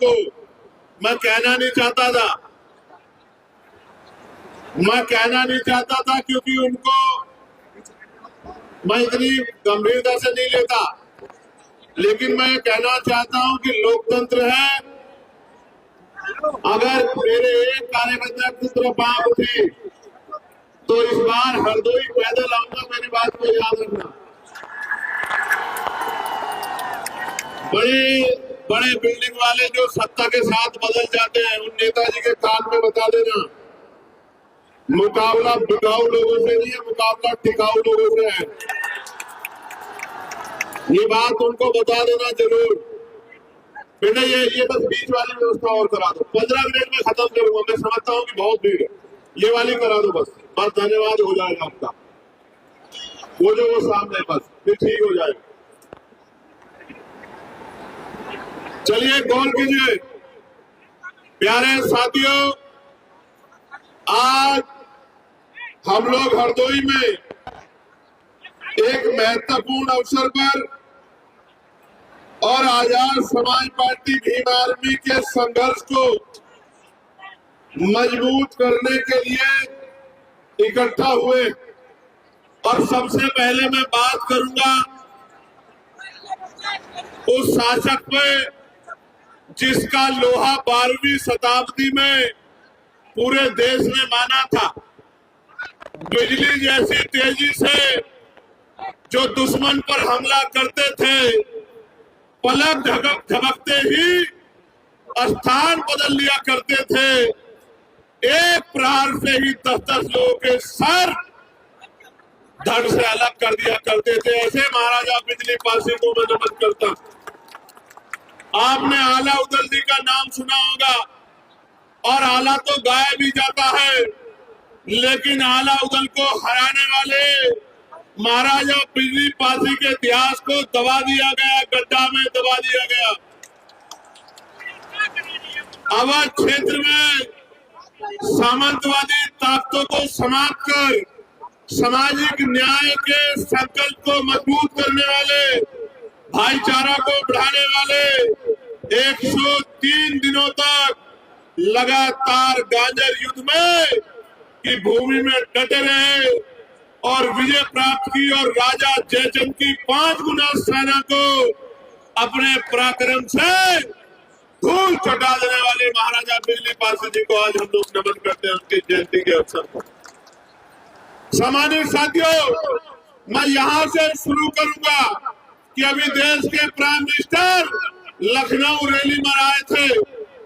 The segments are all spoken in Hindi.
को मैं कहना नहीं चाहता था क्योंकि उनको मैं इतनी गंभीरता से नहीं लेता, लेकिन मैं कहना चाहता हूं कि लोकतंत्र है। अगर मेरे एक कार्यकर्ता की तरफ बात उठी तो इस बार हरदोई पैदल आऊंगा, मेरी बात को याद रखना। बड़े बिल्डिंग वाले जो सत्ता के साथ बदल जाते हैं, उन नेताजी के कान में बता देना, मुकाबला बिकाऊ लोगों से नहीं है, मुकाबला टिकाऊ लोगों से है। ये बात उनको बता देना जरूर। बेटा ये बस बीच वाली व्यवस्था और करा दो, 15 मिनट में खत्म करूंगा। मैं समझता हूँ कि बहुत भीड़ है, ये वाली करा दो बस धन्यवाद हो जाएगा आपका। वो जो वो सामने बस फिर ठीक हो जाएगा। चलिए गौर कीजिए प्यारे साथियों, आज हम लोग हरदोई में एक महत्वपूर्ण अवसर पर और आजाद समाज पार्टी भीम आर्मी के संघर्ष को मजबूत करने के लिए इकट्ठा हुए। और सबसे पहले मैं बात करूंगा उस शासक पे जिसका लोहा 12वीं शताब्दी में पूरे देश ने माना था। बिजली जैसी तेजी से जो दुश्मन पर हमला करते थे, पलक झपकते ही स्थान बदल लिया करते थे। एक प्रहार से ही 10-10 लोगों के सर धड़ से अलग कर दिया करते थे। ऐसे महाराजा बिजली पासी को मैं नमन करता हूं। आपने आला उदल जी का नाम सुना होगा, और आला तो गाया भी जाता है, लेकिन आला उदल को हराने वाले महाराजा बिजली पासी के इतिहास को दबा दिया गया, गड्ढा में दबा दिया गया। अवध क्षेत्र में सामंतवादी ताकतों को समाप्त कर सामाजिक न्याय के संकल्प को मजबूत करने वाले, भाईचारा को बढ़ाने वाले 103 दिनों तक लगातार गांजर युद्ध में की भूमि में डटे रहे और विजय प्राप्त की, और राजा जयचंद की 5 गुना सेना को अपने पराक्रम से धूल चटा देने वाले महाराजा बिजली पासी जी को आज हम लोग नमन करते हैं उनकी जयंती के अवसर पर। सामान्य साथियों, मैं यहां से शुरू करूंगा कि अभी देश के प्राइम मिनिस्टर लखनऊ रैली में आए थे,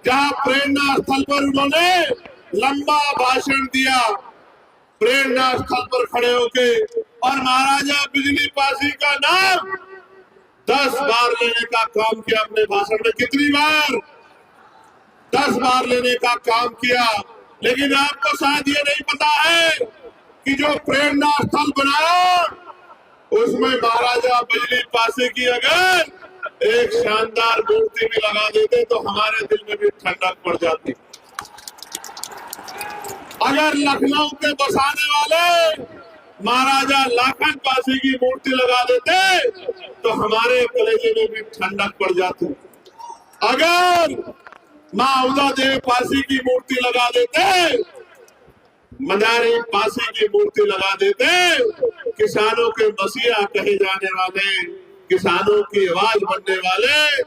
जहां प्रेरणा स्थल पर उन्होंने लंबा भाषण दिया। प्रेरणा स्थल पर खड़े होके और महाराजा बिजली पासी का नाम 10 बार लेने का काम किया अपने भाषण में। कितनी बार? 10 बार लेने का काम किया। लेकिन आपको शायद ये नहीं पता है कि जो प्रेरणा स्थल बनाया उसमें महाराजा बिजली पासी की अगर एक शानदार मूर्ति भी लगा देते तो हमारे दिल में भी ठंडक पड़ जाती। अगर लखनऊ के बसाने वाले महाराजा लाखन पासी की मूर्ति लगा देते तो हमारे कलेजे में भी ठंडक पड़ जाती। अगर माँ उदा देव पासी की मूर्ति लगा देते, मदारी पासी की मूर्ति लगा देते, किसानों के मसीहा कहे जाने वाले, किसानों की आवाज बनने वाले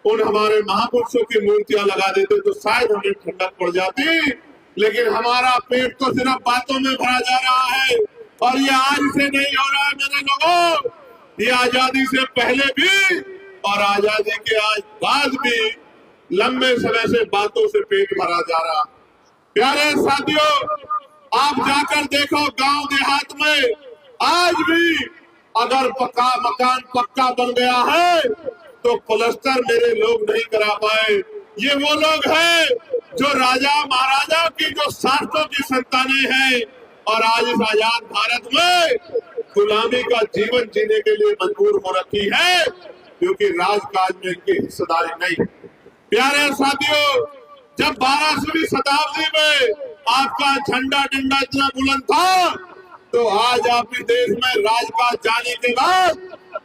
उन हमारे महापुरुषों की मूर्तियां लगा देते तो शायद हमें ठंडक पड़ जाती। लेकिन हमारा पेट तो सिर्फ बातों में भरा जा रहा है, और ये आज से नहीं हो रहा है मेरे लोगों, ये आजादी से पहले भी और आजादी के आज बाद भी लंबे समय से बातों से पेट भरा जा रहा। प्यारे साथियों, आप जाकर देखो गांव देहात में आज भी अगर मकान पक्का बन गया है तो प्लास्टर मेरे लोग नहीं करा पाए। ये वो लोग हैं जो राजा महाराजा की जो शासकों की संतानें हैं और आज इस आजाद भारत में गुलामी का जीवन जीने के लिए मजबूर हो रखी है, क्योंकि राजकाज में इनकी हिस्सेदारी नहीं। प्यारे साथियों, जब 12वीं शताब्दी में आपका झंडा डंडा इतना बुलंद था तो आज आप इस देश में राजकाज जाने के बाद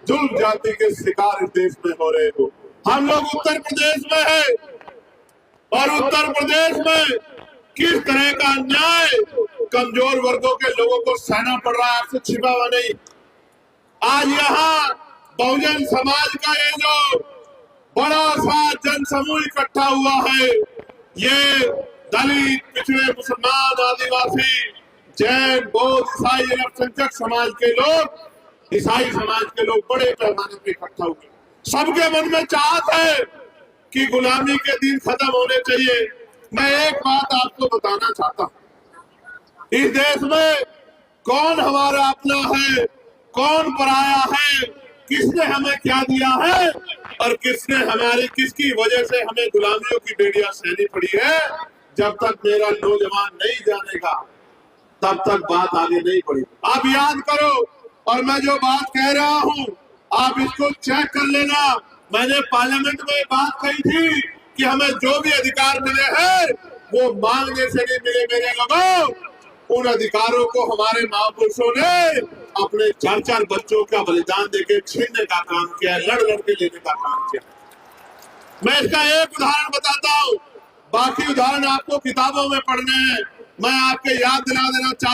जुल्म जाति के शिकार इस देश में हो रहे हो। हम लोग उत्तर प्रदेश में है, और उत्तर प्रदेश में किस तरह का अन्याय कमजोर वर्गों के लोगों को सहना पड़ रहा है, आपसे छिपा हुआ नहीं। आज यहाँ बहुजन समाज का ये जो बड़ा सा जनसमूह इकट्ठा हुआ है, ये दलित, पिछड़े, मुसलमान, आदिवासी, जैन, बौद्ध, ईसाई, अल्पसंख्यक समाज के लोग, ईसाई समाज के लोग बड़े पैमाने पर इकट्ठा हुए। सबके मन में चाहत है कि गुलामी के दिन खत्म होने चाहिए। मैं एक बात आपको बताना चाहता हूं, इस देश में कौन हमारा अपना है, कौन पराया है, किसने हमें क्या दिया है और किसकी वजह से हमें गुलामियों की बेड़ियां सहनी पड़ी है, जब तक मेरा नौजवान नहीं जानेगा तब तक बात आगे नहीं बढ़ी। आप याद करो, और मैं जो बात कह रहा हूं आप इसको चेक कर लेना। मैंने पार्लियामेंट में बात कही थी कि हमें जो भी अधिकार मिले हैं वो मांगने से नहीं मिले मेरे लोगों। उन अधिकारों को हमारे महापुरुषों ने अपने 4-4 बच्चों का बलिदान देके छीनने का काम किया, लड़ के लेने का काम किया। मैं इसका एक उदाहरण बताता हूँ, बाकी उदाहरण आपको किताबों में पढ़ने हैं। मैं आपके याद दिला देना चाहता